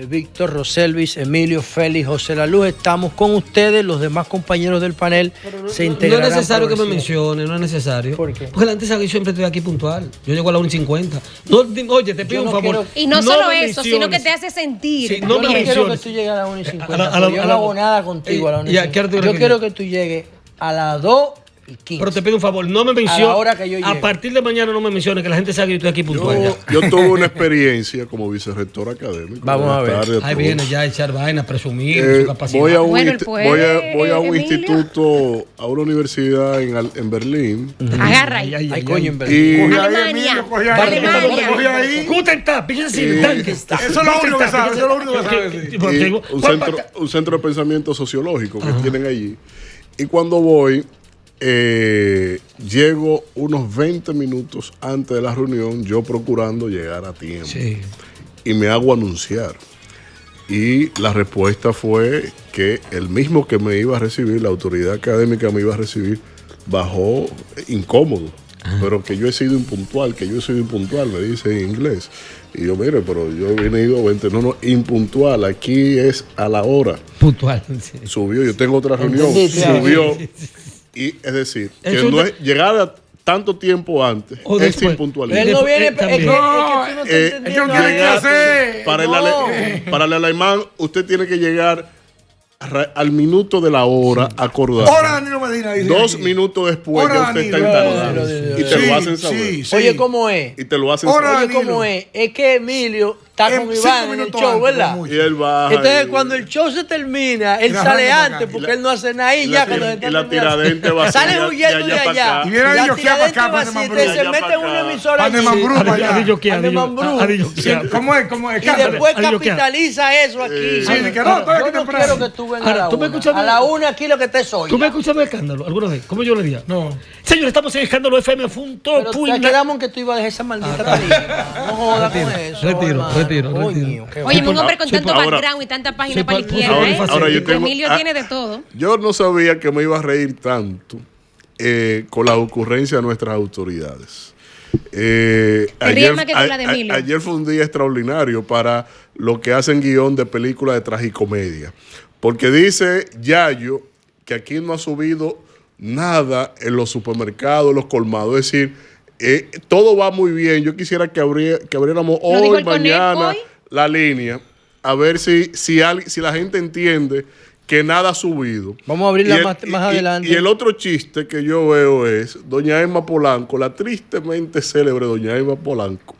Víctor, Roselvis, Emilio, Félix, José La Luz, estamos con ustedes, los demás compañeros del panel se integrarán. No es necesario que me mencione, no es necesario. ¿Por qué? Porque la gente sabe que yo siempre estoy aquí puntual. Yo llego a la 1:50. No, oye, te pido un favor. Y no solo eso, sino que te hace sentir. Sí, No me quiero que tú llegues a las 1:50. Yo no hago nada contigo a las 1:50. Yo quiero que tú llegues a las 2:15. Pero te pido un favor, no me menciones. A la hora que yo llegue. A partir de mañana no me menciones, que la gente sabe que yo estoy aquí puntual. Yo tuve una experiencia como vicerrector académico. Vamos a ver. Ahí viene ya a echar vaina, presumir su capacidad. Voy a un, Bueno, voy a un Emilio. instituto, a una universidad en Berlín. Agarra ahí. Ay, coño, en Y verdad. Alemania. Alemania. Guten Tag, fíjense, danke. Eso es lo único que sabe, eso es lo único que sabe. y un centro de pensamiento sociológico que tienen allí. Y cuando voy, llego unos 20 minutos antes de la reunión, yo procurando llegar a tiempo. Sí. Y me hago anunciar. Y la respuesta fue que el mismo que me iba a recibir, la autoridad académica me iba a recibir, bajó incómodo. Pero que yo he sido impuntual, me dice en inglés. Y yo, mire, pero yo he venido 20, impuntual, aquí es a la hora. Puntual. Sí. Subió, yo tengo otra reunión, subió. Y es decir, que Eso no es llegar a tanto tiempo antes, O es después. impuntualidad. Él no viene, También. tú no estás entendiendo. Para el alemán, usted tiene que llegar al minuto de la hora acordada. Hora Danilo Medina. Dice 2 aquí. minutos después Hora ya usted está Danilo. instalado. Y te lo hacen saber. Oye, ¿cómo es? Y te lo hacen Hora saber. Oye, ¿cómo es? Es que Emilio está En con 5 Iván en el minutos show, antes, ¿verdad? como mucho. Y él baja. Entonces, y- cuando el show se termina, él la sale arranca antes para porque acá. él no hace nada y y ya la cuando tira- está y la terminando. tiradente va Sale de huyendo de allá para allá. acá. Y viene a La Yoquea para tiradente acá, va para así, Mambrú. entonces se Allá mete para en una acá. emisora Pan de allí, Mambrú para allá. Ande Mambrú. ¿Cómo es? Y después Adiós, ¿qué? capitaliza eso aquí. Sí, de que no, todavía Yo que no temprano. quiero que tú vengas a Ahora, la ¿tú me una. escuchas? A la una aquí lo que te soy. ¿Tú me escuchas el escándalo alguna vez? ¿Cómo yo le diría? No. Señor, estamos en Escándalo FM. Fue un top. Pero te quedamos en que tú ibas a dejar esa maldita tarima. No jodas con eso. retiro. Coño, qué Oye, un bueno. hombre con tanto ahora- background y tanta página soy para la por- izquierda, ahora- ¿eh? ahora yo tengo- Emilio tiene de todo. Yo no sabía que me iba a reír tanto con la ocurrencia de nuestras autoridades. ríes más que con la de Emilio. Ayer fue un día extraordinario para lo que hacen guión de películas de tragicomedia. Porque dice Yayo que aquí no ha subido nada en los supermercados, en los colmados. Es decir, todo va muy bien. Yo quisiera que abriéramos ¿Lo dijo hoy, el Conep mañana, hoy? la línea, a ver si la gente entiende que nada ha subido. Vamos a abrirla Y el- más adelante. Y el otro chiste que yo veo es doña Emma Polanco, la tristemente célebre doña Emma Polanco,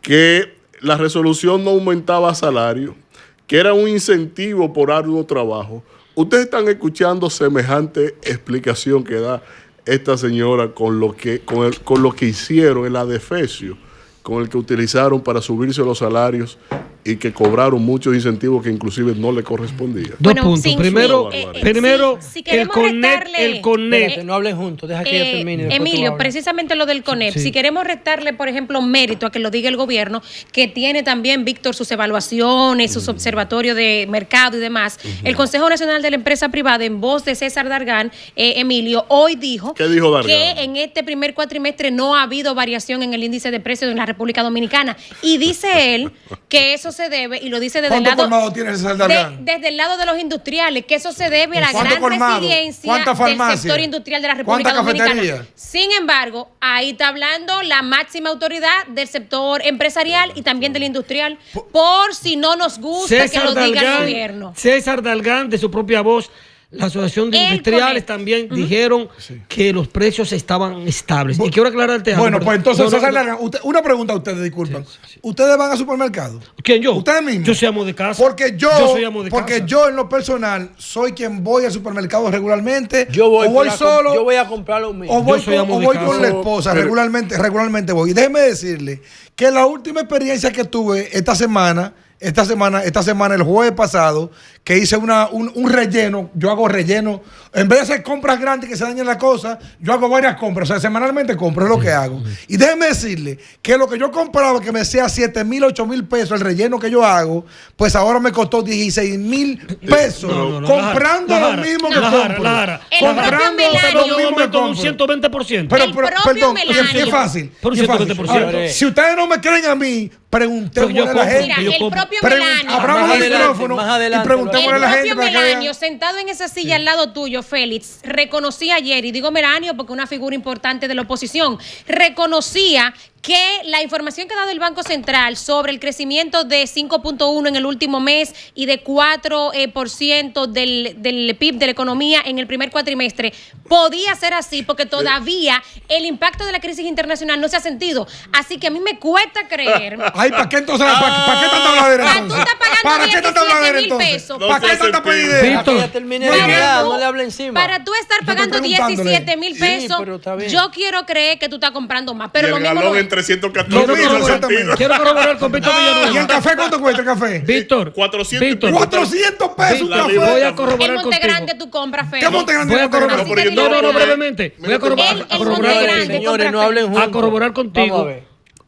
que la resolución no aumentaba salario, que era un incentivo por arduo trabajo. Ustedes están escuchando semejante explicación que da esta señora con lo que hicieron en la Defesio, con el que utilizaron para subirse los salarios y que cobraron muchos incentivos que inclusive no le correspondían. Dos Bueno, puntos. sin- Primero, si el queremos CONEP. retarle- Espérate, no hablen juntos, deja que ella termine. después tú Emilio, hablas. precisamente lo del CONEP, Sí. si queremos restarle, por ejemplo, mérito a que lo diga el gobierno, que tiene también, Víctor, sus evaluaciones, sus observatorios de mercado y demás, el Consejo Nacional de la Empresa Privada, en voz de César Dargán, Emilio, hoy dijo ¿Qué dijo Dargán? que en este primer cuatrimestre no ha habido variación en el índice de precios en la República Dominicana. Y dice él que eso se debe, y lo dice desde el ¿Cuántos lado, colmados tiene César Dargán? desde el lado de los industriales, que eso se debe a la ¿Cuántos gran colmados? resiliencia ¿Cuántas del farmacias? sector industrial de la República ¿Cuántas Dominicana. cafeterías? Sin embargo, ahí está hablando la máxima autoridad del sector empresarial y también del industrial, por si no nos gusta que lo diga el gobierno. César Dalgán, de su propia voz, la Asociación de El Industriales CONEP. también dijeron que los precios estaban estables. Y quiero aclararte algo. Bueno, pues entonces, No, no, César no. Dargán, una pregunta a ustedes, disculpen. ¿Ustedes van al supermercado? ¿Quién, yo? ¿Ustedes mismos? Yo soy amo de casa. Porque yo soy amo de casa. yo en lo personal soy quien voy al supermercado regularmente. Yo voy, o voy para solo. yo voy a comprar lo mío. O voy, Yo soy amo de con casa. la esposa, Pero- regularmente voy. Y déjeme decirle que la última experiencia que tuve esta semana, el jueves pasado, que hice un relleno, yo hago relleno, en vez de hacer compras grandes que se dañen las cosas, yo hago varias compras, o sea, semanalmente compro, es lo que hago. Y déjeme decirle que lo que yo compraba, que me sea 7,000, 8,000 pesos, el relleno que yo hago, pues ahora me costó 16,000 pesos, No, comprando la lo Jara, mismo que la Jara, compro. la Jara. El propio Comprando Melanio. lo mismo que Aumento de un compro. 120%. Pero, El pero, propio perdón, Melanio. y es fácil. Por un y es fácil. 120%. Ahora, si ustedes no me creen a mí, preguntémosle Pero yo a la compro. gente. Mira, yo el compro. propio Melanio. Abramos el micrófono y preguntémosle a la gente. El propio Melanio, sentado en esa silla al lado tuyo, Félix, reconocía ayer, y digo Melanio porque es una figura importante de la oposición, reconocía que la información que ha dado el Banco Central sobre el crecimiento de 5.1 en el último mes y de 4% del PIB de la economía en el primer cuatrimestre podía ser así porque todavía el impacto de la crisis internacional no se ha sentido. Así que a mí me cuesta creer. Ay, ¿para qué entonces? ¿Para qué tanta habladera entonces? Tú estás pagando 17,000 pesos. ¿Para qué tanta pedidera? Para tú estar pagando 17,000 pesos, yo quiero creer que tú estás comprando más. Pero lo mismo en 314 Quiero corroborar con Víctor Villanueva. ¿Y el café cuánto cuesta el café? Víctor, 400 pesos un café. Voy a corroborar el Monte Grande tú compras, Félix. ¿Qué Monte Grande? Voy a corroborar. No, brevemente. Voy a corroborar. Señores, no hablen juntos.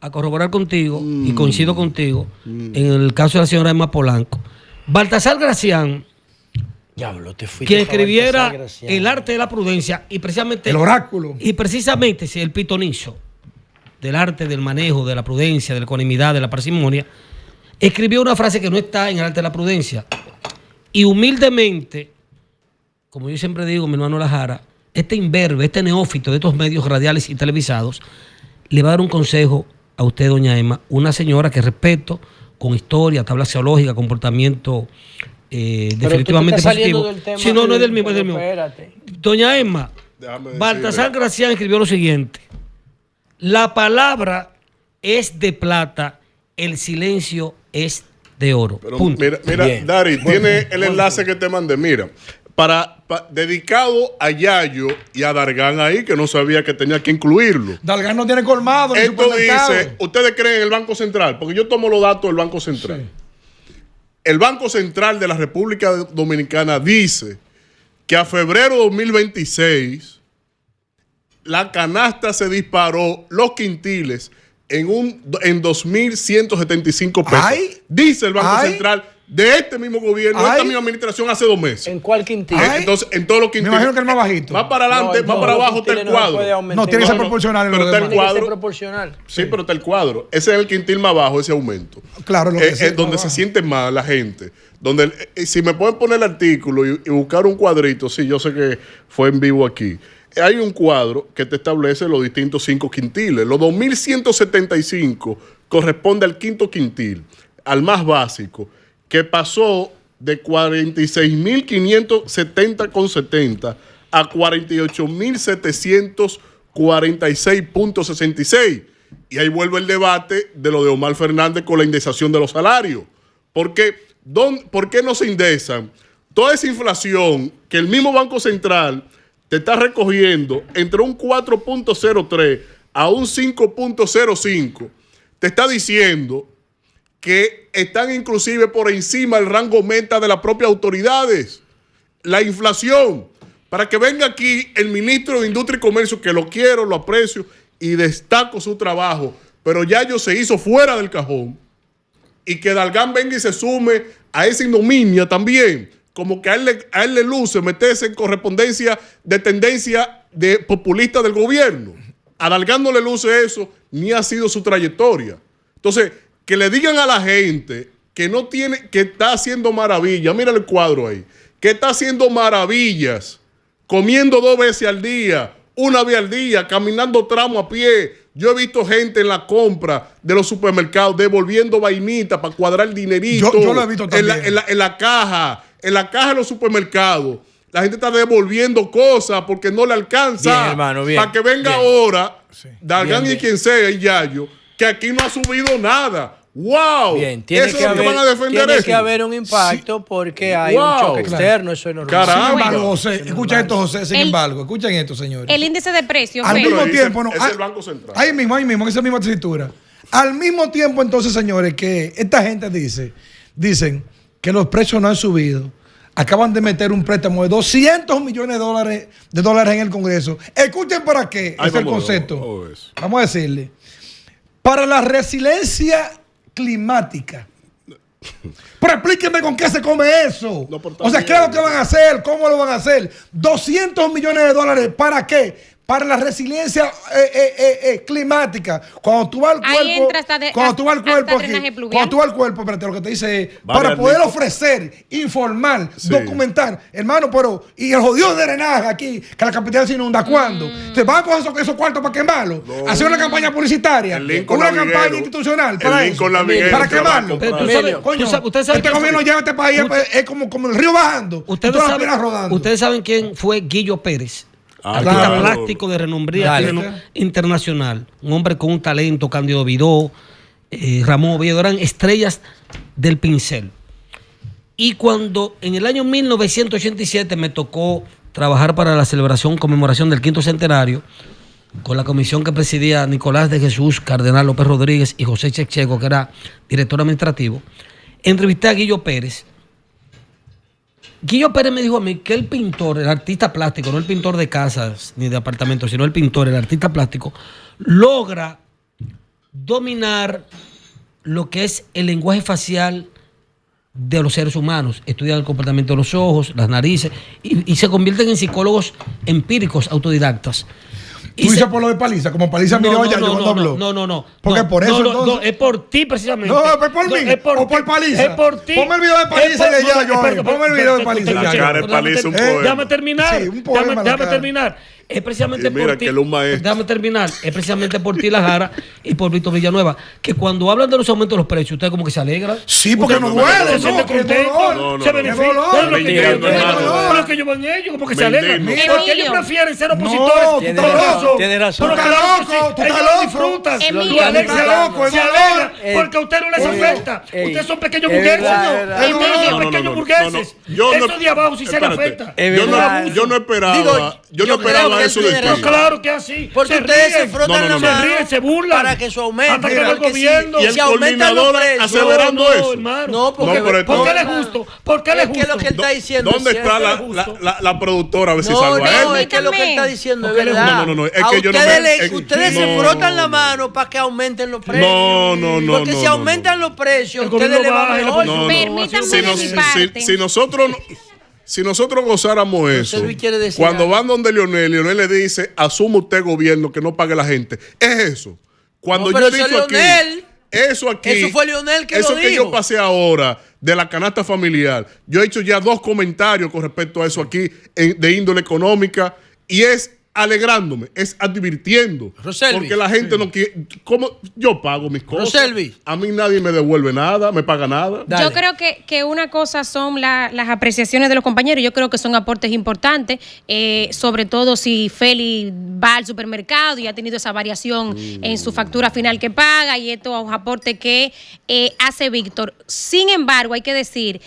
A corroborar contigo y coincido contigo en el caso de la señora Emma Polanco. Baltasar Gracián, quien escribiera El arte de la prudencia y precisamente el oráculo y precisamente el pitonizo del arte del manejo, de la prudencia, de la ecuanimidad, de la parsimonia, escribió una frase que no está en el arte de la prudencia. Y humildemente, como yo siempre digo, mi hermano Lajara, este imberbe, este neófito de estos medios radiales y televisados, le va a dar un consejo a usted, doña Emma, una señora que respeto, con historia, tabla geológica, comportamiento definitivamente positivo. Si no, no es del mismo, es del mismo. Espérate. Doña Emma, Baltasar Gracián escribió lo siguiente: la palabra es de plata, el silencio es de oro. Pero mira Dari, tiene el enlace que te mandé. Mira, dedicado a Yayo y a Dargan ahí, que no sabía que tenía que incluirlo. Dargan no tiene colmado. Esto dice, ¿ustedes creen en el Banco Central? Porque yo tomo los datos del Banco Central. Sí. El Banco Central de la República Dominicana dice que a febrero de 2026 la canasta se disparó, los quintiles, en 2.175 pesos. Ay, dice el Banco Central de este mismo gobierno, de esta misma administración hace 2 meses. ¿En cuál quintil? Entonces, en todos los quintiles. Me imagino que el más bajito. Más para adelante, más para abajo está el cuadro. No, tiene que ser proporcional. Pero está el cuadro. Proporcional. Sí, pero está el cuadro. Ese es el quintil más bajo, ese aumento. Claro, es donde se siente más la gente. Donde, si me pueden poner el artículo y buscar un cuadrito, sí, yo sé que fue en vivo aquí. Hay un cuadro que te establece los distintos 5 quintiles. Los 2.175 corresponde al quinto quintil, al más básico, que pasó de 46.570,70 a 48.746.66. Y ahí vuelve el debate de lo de Omar Fernández con la indexación de los salarios. ¿Por qué no se indexan? Toda esa inflación que el mismo Banco Central te está recogiendo entre un 4.03 a un 5.05, te está diciendo que están inclusive por encima del rango meta de las propias autoridades. La inflación, para que venga aquí el ministro de Industria y Comercio, que lo quiero, lo aprecio y destaco su trabajo, pero ya yo se hizo fuera del cajón, y que Dargan venga y se sume a esa ignominia también, como que a él le luce meterse en correspondencia de tendencia de populista del gobierno. A Dargan no le luce eso, ni ha sido su trayectoria. Entonces, que le digan a la gente que no tiene, que está haciendo maravillas, mira el cuadro ahí, que está haciendo maravillas, comiendo 2 veces al día, 1 vez al día, caminando tramo a pie. Yo he visto gente en la compra de los supermercados devolviendo vainitas para cuadrar el dinerito. Yo lo he visto también. En la caja de los supermercados. La gente está devolviendo cosas porque no le alcanza. Bien, hermano, bien. Para que venga ahora, Dargan y quien sea, y Yayo, que aquí no ha subido nada. ¡Wow! Bien, tiene que haber un impacto porque hay un choque externo, eso es normal. Sin embargo, José, escucha esto, José, escuchen esto, señores. El índice de precios. Al mismo tiempo, es el Banco Central. Ahí mismo, en esa misma escritura. Al mismo tiempo, entonces, señores, que esta gente dicen que los precios no han subido. Acaban de meter un préstamo de 200 millones de dólares en el Congreso. Escuchen para qué es el concepto. Vamos a decirle. Para la resiliencia climática. Pero explíquenme con qué se come eso. O sea, ¿qué es lo que van a hacer? ¿Cómo lo van a hacer? 200 millones de dólares. ¿Para qué? para la resiliencia climática. Cuando tú vas al cuerpo, espérate, lo que te dice es, para poder ofrecer, informar, documentar, hermano, pero, y el jodido de drenaje aquí, que la capital se inunda, ¿cuándo? ¿Te van a coger esos cuartos para quemarlo? Hacer una campaña publicitaria, una campaña institucional para eso, para quemarlo. Este gobierno lleva este país, es como el río bajando. Ustedes saben quién fue Guillo Pérez, artista plástico de renombre internacional, un hombre con un talento, Cándido Vidó, Ramón Oviedo, eran estrellas del pincel. Y cuando en el año 1987 me tocó trabajar para la conmemoración del 5º centenario, con la comisión que presidía Nicolás de Jesús, Cardenal López Rodríguez y José Checheco, que era director administrativo, entrevisté a Guillo Pérez. Guillo Pérez me dijo a mí que el pintor, el artista plástico, no el pintor de casas ni de apartamentos, sino el pintor, el artista plástico, logra dominar lo que es el lenguaje facial de los seres humanos, estudian el comportamiento de los ojos, las narices, y se convierten en psicólogos empíricos, autodidactas. ¿Tú dices por lo de Paliza? Como Paliza miró ya cuando habló. No. Porque por eso no, es por ti precisamente. No, es por mí. O por Paliza. Es por ti. Ponme el video de Paliza y ya yo. Ponme el video de Paliza. Déjame terminar. Déjame terminar. Es precisamente por ti. Déjame terminar. Es precisamente por ti, La Jara, y por Víctor Villanueva, que cuando hablan de los aumentos de los precios, ustedes como que se alegran. Sí, porque no duele. Se benefician. Pero es que ellos van ellos, como que se alegran. Porque ellos prefieren ser opositores. Tienes razón. Tú estás loco. Disfrutan. Se alegran. Porque a ustedes no les afecta. Ustedes son pequeños burgueses. Ustedes son pequeños burgueses. Eso de abajo sí se les afecta. Yo no esperaba eso de ti. Claro que así. Porque ustedes se frotan la mano, se ríen, se burlan. Para que su aumento. Atacan al gobierno. Y el coordinador acelerando eso. No, porque ¿por qué le es justo? ¿Por qué le es justo? ¿Qué es lo que él está diciendo? ¿Dónde está la productora? A ver si salva a él. No, es que lo que él está diciendo es verdad. No. Es que yo no me... Ustedes se frotan la mano para que aumenten los precios. No. Porque si aumentan los precios, ustedes le van mejor. Permítanme de mi parte. Si nosotros gozáramos eso, cuando van donde Leonel le dice, asuma usted gobierno, que no pague la gente. Es eso. Cuando yo he dicho aquí, eso fue Leonel que lo dijo. Eso que yo pasé ahora de la canasta familiar, yo he hecho ya 2 comentarios con respecto a eso aquí de índole económica, y es alegrándome, es advirtiendo. Roselvi, porque la gente no quiere. ¿Cómo? Yo pago mis cosas. Roselvi, a mí nadie me devuelve nada, me paga nada. Dale. Yo creo que una cosa son las apreciaciones de los compañeros. Yo creo que son aportes importantes, sobre todo si Feli va al supermercado y ha tenido esa variación en su factura final que paga, y estos aportes que hace Víctor. Sin embargo, hay que decir,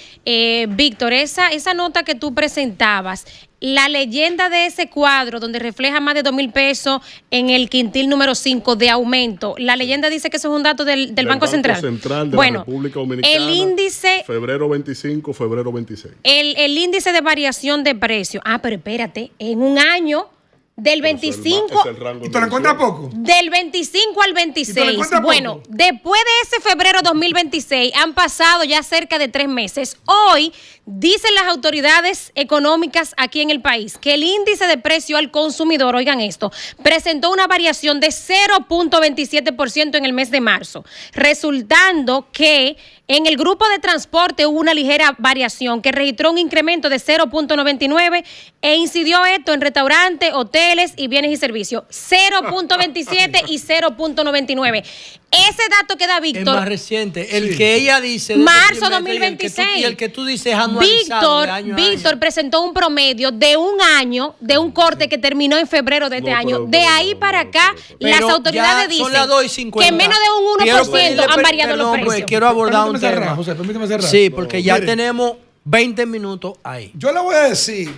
Víctor, esa nota que tú presentabas, la leyenda de ese cuadro donde refleja más de 2,000 pesos en el quintil número 5 de aumento, la leyenda dice que eso es un dato del Banco Central de la República Dominicana, el índice febrero 25, febrero 26. El índice de variación de precios. Pero espérate, en un año del 25 ¿Y te lo encuentras poco? Del 25 al 26. Bueno, después de ese febrero 2026 han pasado ya cerca de 3 meses. Hoy dicen las autoridades económicas aquí en el país que el índice de precio al consumidor, oigan esto, presentó una variación de 0.27% en el mes de marzo, resultando que en el grupo de transporte hubo una ligera variación que registró un incremento de 0.99 e incidió esto en restaurantes, hoteles y bienes y servicios. 0.27 y 0.99. Ese dato que da Víctor. Es más reciente. El que ella dice. Marzo 2026. Y el que tú dices anualizado. Víctor presentó un promedio de un año, de un corte que terminó en febrero de este año. De ahí para acá, las autoridades dicen que menos de un 1% han variado los precios. Pues, quiero abordar un tema. José, permíteme cerrar. Sí, porque ya tenemos 20 minutos ahí. Yo le voy a decir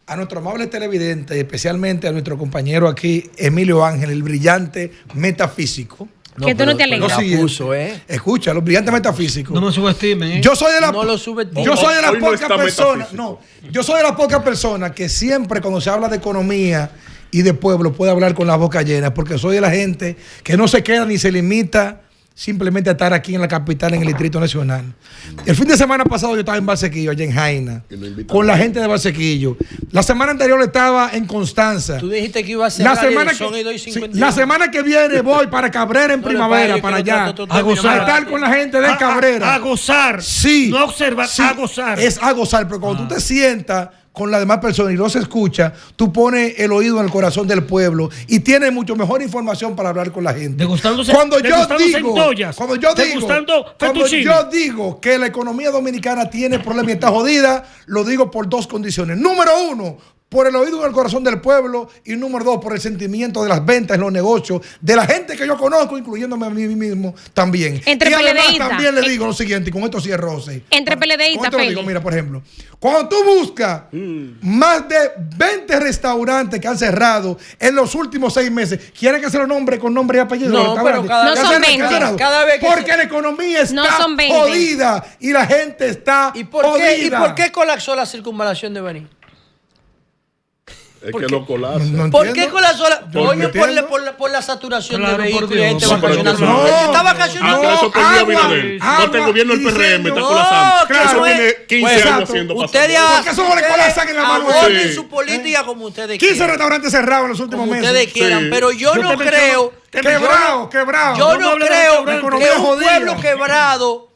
a nuestro amable televidente, y especialmente a nuestro compañero aquí, Emilio Ángel, el brillante metafísico. Que tú no te alegras. Escucha, los brillantes metafísicos. No me subestimen. Yo soy de las pocas personas que siempre cuando se habla de economía y de pueblo puede hablar con la boca llena, porque soy de la gente que no se queda ni se limita simplemente a estar aquí en la capital, en el Distrito Nacional. El fin de semana pasado yo estaba en Valsequillo, allá en Jaina, con la gente de Valsequillo. La semana anterior estaba en Constanza. Tú dijiste que iba a ser la semana que viene voy para Cabrera en primavera, para allá, a gozar, a estar con la gente de Cabrera. A gozar. Sí. No observar, sí, a gozar. Es a gozar, pero cuando tú te sientas con las demás personas y no se escucha, tú pones el oído en el corazón del pueblo y tienes mucho mejor información para hablar con la gente. Cuando yo digo que la economía dominicana tiene problemas y está jodida, lo digo por dos condiciones. Número uno, por el oído en el corazón del pueblo, y número dos, por el sentimiento de las ventas, los negocios, de la gente que yo conozco, incluyéndome a mí mismo también. Entre y además PLDistas, también le digo lo siguiente, y con esto cierro, Rosy. Entre PLDistas, digo, mira, por ejemplo, cuando tú buscas más de 20 restaurantes que han cerrado en los últimos 6 meses, ¿quieren que se los nombre con nombre y apellido? No, pero no son 20. Cada vez que porque la economía está no son 20. jodida y la gente está jodida. ¿Y por qué colapsó la circunvalación de Baní? Es que lo colapsa. ¿Por qué colapsó la? Coño, por la saturación de vehículos y gente vacacionando. Está vacacionando. eso por Abinader. No está el gobierno del PRM, está colapsando. Eso tiene 15 años haciendo pasar. Porque eso no le colapsan en la mano. Abonen su política como ustedes 15 quieran. restaurantes cerrados en los últimos meses. Ustedes quieran, pero yo no creo. Quebrado. Yo no creo que un jodida. pueblo quebrado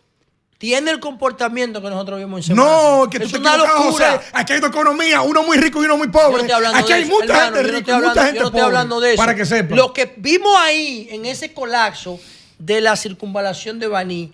tiene el comportamiento que nosotros vimos en Semana No, Santa. que tú es te una equivocas, locura. José. Aquí hay dos economías, uno muy rico y uno muy pobre. Aquí hay mucha gente rica y mucha gente pobre. Yo no estoy hablando de eso. Para que sepan. Lo que vimos ahí, en ese colapso de la circunvalación de Baní,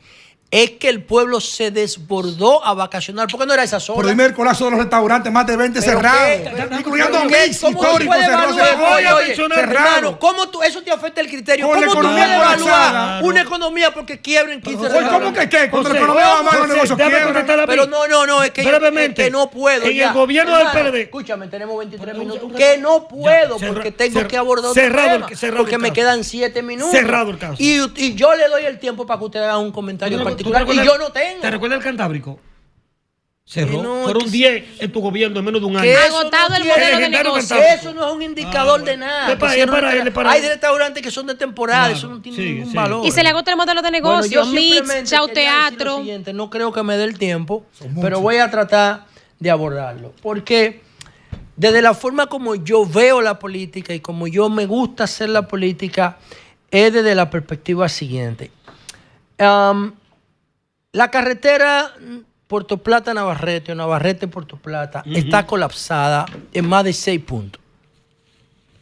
es que el pueblo se desbordó a vacacionar. ¿Por qué no era esa zona? Por dime el colapso de los restaurantes, más de 20 cerrados. Incluyendo mix históricos cerrados. ¿Cómo tú, eso te afecta el criterio? Con ¿Cómo tú puedes economía evaluar colapsada. una economía porque quiebren 15 restaurantes? ¿Cómo que qué? Cuando la economía va mal, los negocios quiebran. Pero no, es que brevemente, que no puedo. en el gobierno del PLD. Escúchame, tenemos 23 minutos. Que no puedo porque tengo que abordar cerrado porque me quedan 7 minutos. Cerrado el caso. Y yo le doy el tiempo para que usted haga un comentario en particular. Y yo no tengo. ¿Te recuerdas el Cantábrico? Cerró. No, fueron 10 en tu gobierno en menos de un año. Agotado el modelo de negocio. Eso no es un indicador de nada. Hay restaurantes que son de temporada, eso no tiene ningún valor. Y se le agota el modelo de negocio. Mix, chao teatro. No creo que me dé el tiempo, pero voy a tratar de abordarlo. Porque desde la forma como yo veo la política y como yo me gusta hacer la política, es desde la perspectiva siguiente. La carretera Puerto Plata-Navarrete o Navarrete-Puerto Plata está colapsada en más de 6 puntos.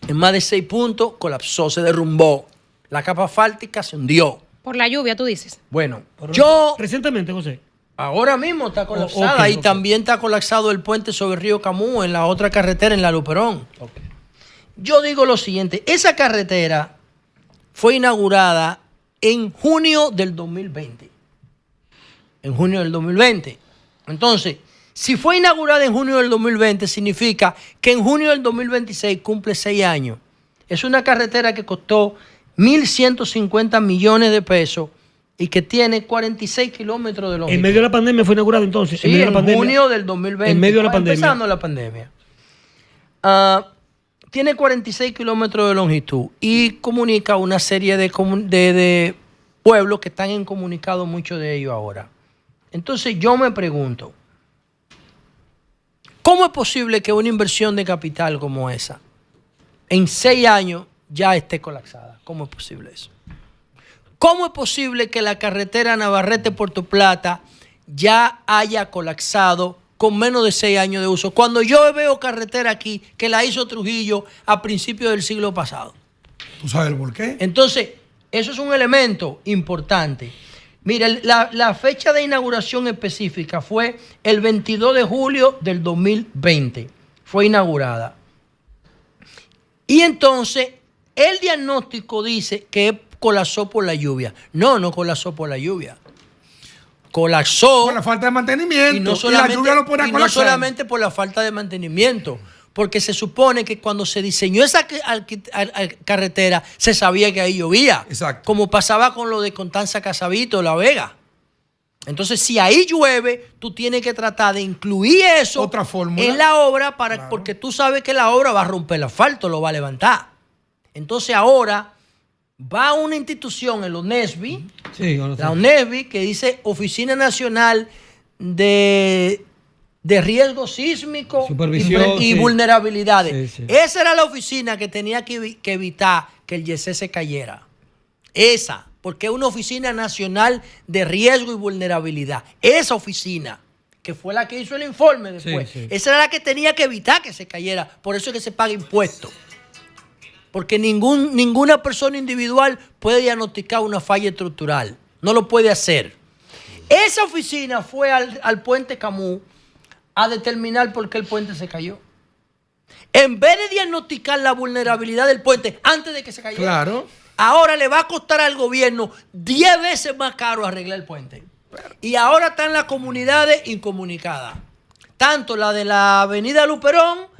En más de 6 puntos colapsó, se derrumbó. La capa asfáltica se hundió. Por la lluvia, tú dices. Bueno, yo... Recientemente, José. Ahora mismo está colapsada y también está colapsado el puente sobre el río Camus en la otra carretera, en la Luperón. Yo digo lo siguiente, esa carretera fue inaugurada en junio del 2020. En junio del 2020. Entonces, si fue inaugurada en junio del 2020, significa que en junio del 2026 cumple 6 años. Es una carretera que costó 1.150 millones de pesos y que tiene 46 kilómetros de longitud. En medio de la pandemia fue inaugurada entonces. Sí, en junio del 2020. En medio de la pandemia. Empezando la pandemia. Tiene 46 kilómetros de longitud y comunica una serie de pueblos que están incomunicados, muchos de ellos ahora. Entonces yo me pregunto, ¿cómo es posible que una inversión de capital como esa en 6 años ya esté colapsada? ¿Cómo es posible eso? ¿Cómo es posible que la carretera Navarrete-Puerto Plata ya haya colapsado con menos de 6 años de uso? Cuando yo veo carretera aquí que la hizo Trujillo a principios del siglo pasado. ¿Tú sabes por qué? Entonces, eso es un elemento importante. Mira, la fecha de inauguración específica fue el 22 de julio del 2020. Fue inaugurada. Y entonces, el diagnóstico dice que colapsó por la lluvia. No colapsó por la lluvia. Colapsó. Por la falta de mantenimiento. Y no solamente por la falta de mantenimiento. Porque se supone que cuando se diseñó esa carretera, se sabía que ahí llovía. Exacto. Como pasaba con lo de Constanza Casavito, La Vega. Entonces, si ahí llueve, tú tienes que tratar de incluir eso en la obra porque tú sabes que la obra va a romper el asfalto, lo va a levantar. Entonces, ahora va a una institución en los NESBI, Sí, la ONESBI, que dice Oficina Nacional de Riesgo Sísmico Supervisión, y sí. Vulnerabilidades. Sí, sí. Esa era la oficina que tenía que evitar que el YC se cayera. Esa, porque es una Oficina Nacional de Riesgo y Vulnerabilidad. Esa oficina, que fue la que hizo el informe después, Sí, sí. esa era la que tenía que evitar que se cayera. Por eso es que se paga impuestos. Porque ninguna persona individual puede diagnosticar una falla estructural. No lo puede hacer. Esa oficina fue al puente Camus a determinar por qué el puente se cayó. En vez de diagnosticar la vulnerabilidad del puente antes de que se cayera, Claro. ahora le va a costar al gobierno 10 veces más caro arreglar el puente. Y ahora están las comunidades incomunicadas. Tanto la de la avenida Luperón,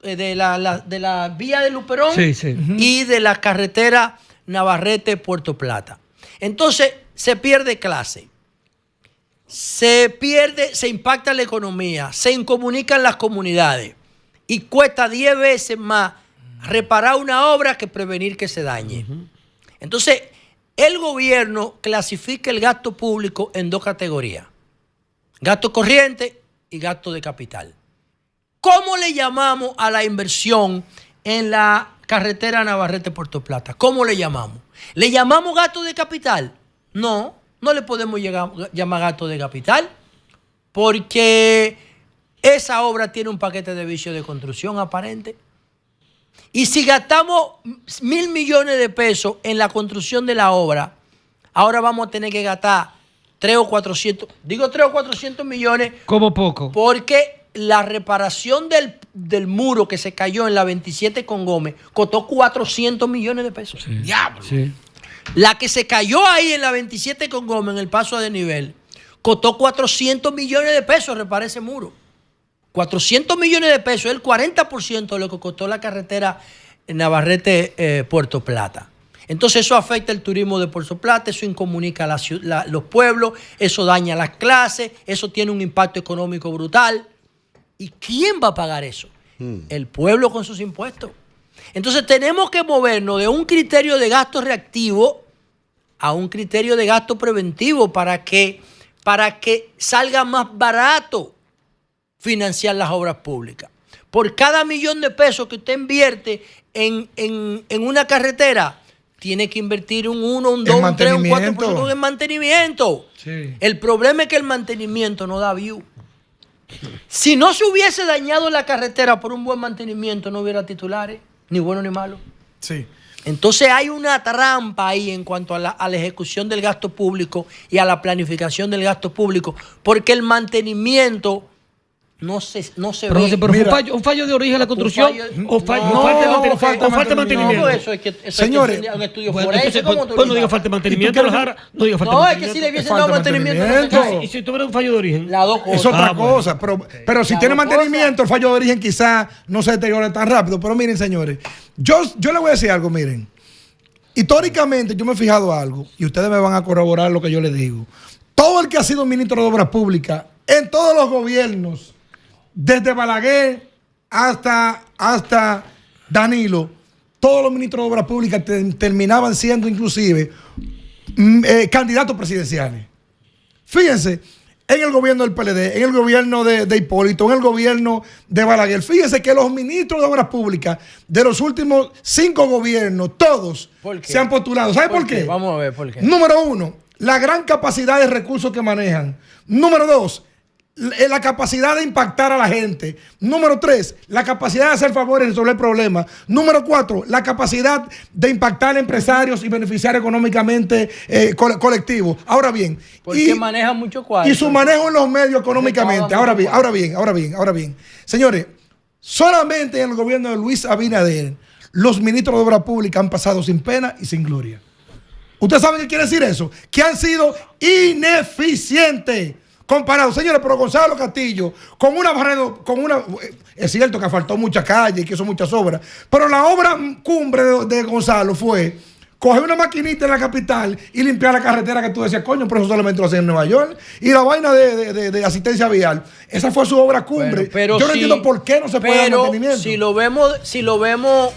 de la vía de Luperón, Sí, sí. y de la carretera Navarrete-Puerto Plata. Entonces, se pierde clase. Se impacta la economía, se incomunican las comunidades y cuesta 10 veces más reparar una obra que prevenir que se dañe. Entonces, el gobierno clasifica el gasto público en dos categorías: gasto corriente y gasto de capital. ¿Cómo le llamamos a la inversión en la carretera Navarrete-Puerto Plata? ¿Cómo le llamamos? ¿Le llamamos gasto de capital? No le podemos llamar gasto de capital, porque esa obra tiene un paquete de vicio de construcción aparente. Y si gastamos 1.000 millones de pesos en la construcción de la obra, ahora vamos a tener que gastar 3 o 400 millones. Como poco. Porque la reparación del muro que se cayó en la 27 con Gómez costó 400 millones de pesos. Sí. ¡Diablo! Sí. La que se cayó ahí en la 27 con Gómez, en el paso a desnivel, costó 400 millones de pesos reparar ese muro. 400 millones de pesos es el 40% de lo que costó la carretera Navarrete-Puerto Plata. Entonces eso afecta el turismo de Puerto Plata, eso incomunica a los pueblos, eso daña las clases, eso tiene un impacto económico brutal. ¿Y quién va a pagar eso? El pueblo con sus impuestos. Entonces tenemos que movernos de un criterio de gasto reactivo a un criterio de gasto preventivo para que salga más barato financiar las obras públicas. Por cada $1.000.000 de pesos que usted invierte en una carretera, tiene que invertir un 1, un 2, un 3, un 4% en mantenimiento. Sí. El problema es que el mantenimiento no da view. Si no se hubiese dañado la carretera por un buen mantenimiento, no hubiera titulares, ni bueno ni malo. Sí. Entonces hay una trampa ahí en cuanto a la ejecución del gasto público y a la planificación del gasto público, porque el mantenimiento no se ve. Pero Mira, un fallo de origen de la construcción no, falta de mantenimiento. No, eso es que Señores, un estudio Bueno, forense, entonces, ¿cómo tú pues no digas? diga falta de mantenimiento, no diga falta de No, es mantenimiento. que si le hubiesen falta dado mantenimiento, no se mantenimiento. cae. Y si tuviera un fallo de origen. Las dos cosas. Es otra bueno. cosa, pero si Las tiene dos mantenimiento, el fallo de origen quizás no se deteriore tan rápido. Pero miren, señores, yo le voy a decir algo, miren. Históricamente yo me he fijado algo, y ustedes me van a corroborar lo que yo les digo. Todo el que ha sido ministro de Obras Públicas, en todos los gobiernos, desde Balaguer hasta Danilo, todos los ministros de Obras Públicas terminaban siendo inclusive candidatos presidenciales. Fíjense, en el gobierno del PLD, en el gobierno de Hipólito, en el gobierno de Balaguer, fíjense que los ministros de Obras Públicas de los últimos 5 gobiernos, todos se han postulado. ¿Sabe por qué? Vamos a ver por qué. Número 1, la gran capacidad de recursos que manejan. Número 2, la capacidad de impactar a la gente. Número 3, la capacidad de hacer favores y resolver problemas. Número 4, la capacidad de impactar a empresarios y beneficiar económicamente colectivos. Ahora bien, Porque maneja mucho cuarto. y su manejo en los medios económicamente. Ahora bien. Señores, solamente en el gobierno de Luis Abinader, los ministros de Obras Públicas han pasado sin pena y sin gloria. ¿Ustedes saben qué quiere decir eso? Que han sido ineficientes. Comparado, señores, pero Gonzalo Castillo, es cierto que asfaltó muchas calles y que hizo muchas obras, pero la obra cumbre de Gonzalo fue coger una maquinita en la capital y limpiar la carretera que tú decías, coño, pero eso solamente lo hacen en Nueva York. Y la vaina de asistencia vial, esa fue su obra cumbre. Bueno, pero yo no entiendo por qué no se puede dar mantenimiento. Si lo vemos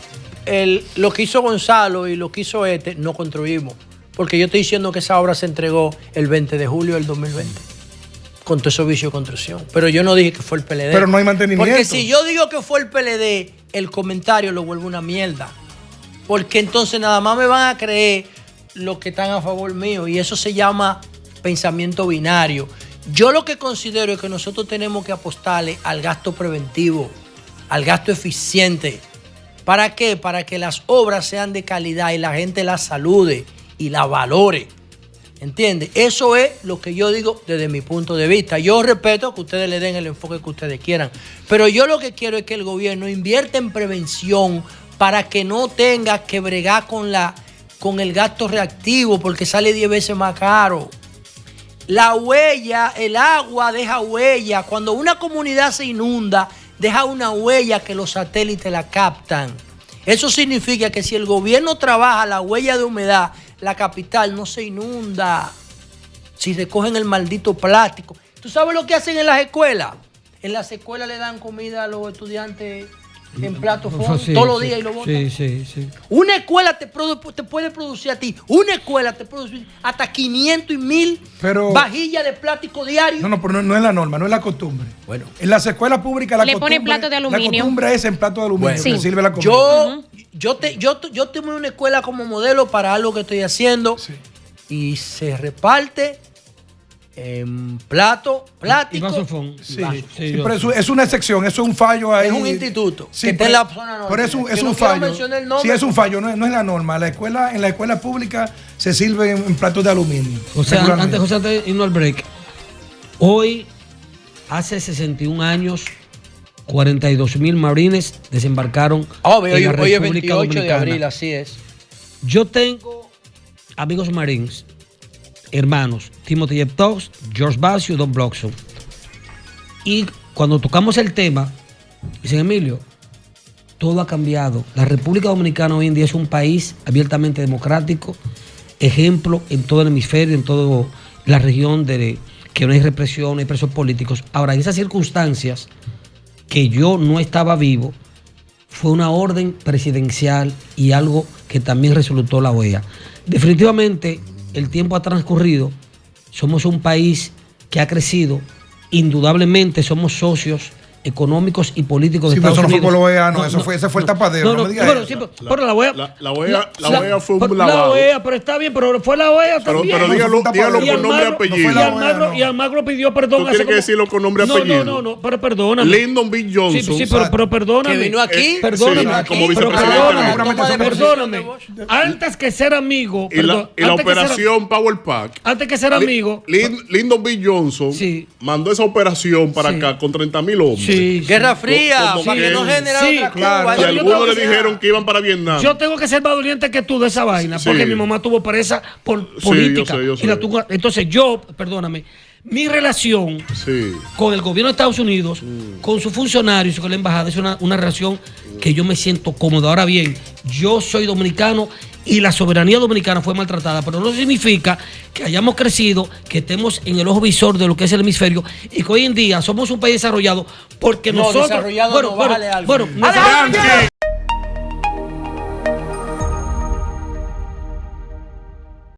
lo que hizo Gonzalo y lo que hizo no construimos. Porque yo estoy diciendo que esa obra se entregó el 20 de julio del 2020. Con todo ese vicio de construcción. Pero yo no dije que fue el PLD. Pero no hay mantenimiento. Porque si yo digo que fue el PLD, el comentario lo vuelve una mierda. Porque entonces nada más me van a creer los que están a favor mío. Y eso se llama pensamiento binario. Yo lo que considero es que nosotros tenemos que apostarle al gasto preventivo, al gasto eficiente. ¿Para qué? Para que las obras sean de calidad y la gente las salude y la valore. ¿Entiendes? Eso es lo que yo digo desde mi punto de vista. Yo respeto que ustedes le den el enfoque que ustedes quieran. Pero yo lo que quiero es que el gobierno invierta en prevención para que no tenga que bregar con el gasto reactivo porque sale 10 veces más caro. La huella, el agua deja huella. Cuando una comunidad se inunda, deja una huella que los satélites la captan. Eso significa que si el gobierno trabaja la huella de humedad, la capital no se inunda. Si recogen el maldito plástico. ¿Tú sabes lo que hacen en las escuelas? En las escuelas le dan comida a los estudiantes en platos todos los días y lo botan. Sí. Una escuela te puede producir a ti. Una escuela te produce hasta 500 y 1000 vajillas de plástico diario. No, pero no es la norma, no es la costumbre. Bueno. En las escuelas públicas le ponen plato de aluminio. La costumbre es en plato de aluminio Bueno, que sirve la comida. Yo tengo una escuela como modelo para algo que estoy haciendo y se reparte en plato, plástico. Y vasofón. Sí, pero es una excepción, eso es un fallo ahí. Es un instituto sí, que está en la zona norte. Pero es un fallo. Sí, es un fallo, no es la norma. En la escuela pública se sirve en platos de aluminio. O sea, antes de irnos al break, hoy, hace 61 años, 42,000 marines desembarcaron en la hoy es República 28 Dominicana. de abril, así es. Yo tengo amigos marines, hermanos, Timothy Jeptos, George Basio, Don Bloxon. Y cuando tocamos el tema, dicen, Emilio, todo ha cambiado. La República Dominicana hoy en día es un país abiertamente democrático, ejemplo en todo el hemisferio, en toda la región de que no hay represión, no hay presos políticos. Ahora, en esas circunstancias que yo no estaba vivo, fue una orden presidencial y algo que también resultó la OEA. Definitivamente, el tiempo ha transcurrido, somos un país que ha crecido, indudablemente somos socios económicos y políticos de Estados Unidos. Sí, pero eso no fue por la OEA, ese fue el tapadero. No me digas eso. Sí, pero la OEA... La OEA fue un lavado. La OEA, pero está bien, pero fue la OEA también. Pero dígalo con nombre y apellido. Y Almagro pidió perdón. Tú tienes que decirlo con nombre y apellido. No, pero perdóname. Lyndon B. Johnson. Sí, pero perdóname. Que vino aquí. Perdóname. Como vicepresidente. Perdóname. Antes que ser amigo... Y la operación Power Pack. Antes que ser amigo... Lyndon B. Johnson mandó esa operación para acá con 30,000 hombres. Sí. Guerra Fría, para que no genere otra Cuba. Y algunos le dijeron que iban para Vietnam. Yo tengo que ser más doliente que tú de esa vaina, porque mi mamá tuvo presa por política. Yo sé. Entonces perdóname, mi relación con el gobierno de Estados Unidos, con sus funcionarios y con la embajada es una relación que yo me siento cómodo. Ahora bien, yo soy dominicano y la soberanía dominicana fue maltratada, pero no significa que hayamos crecido, que estemos en el ojo visor de lo que es el hemisferio y que hoy en día somos un país desarrollado porque nosotros... Desarrollado no, bájale algo. Yankee.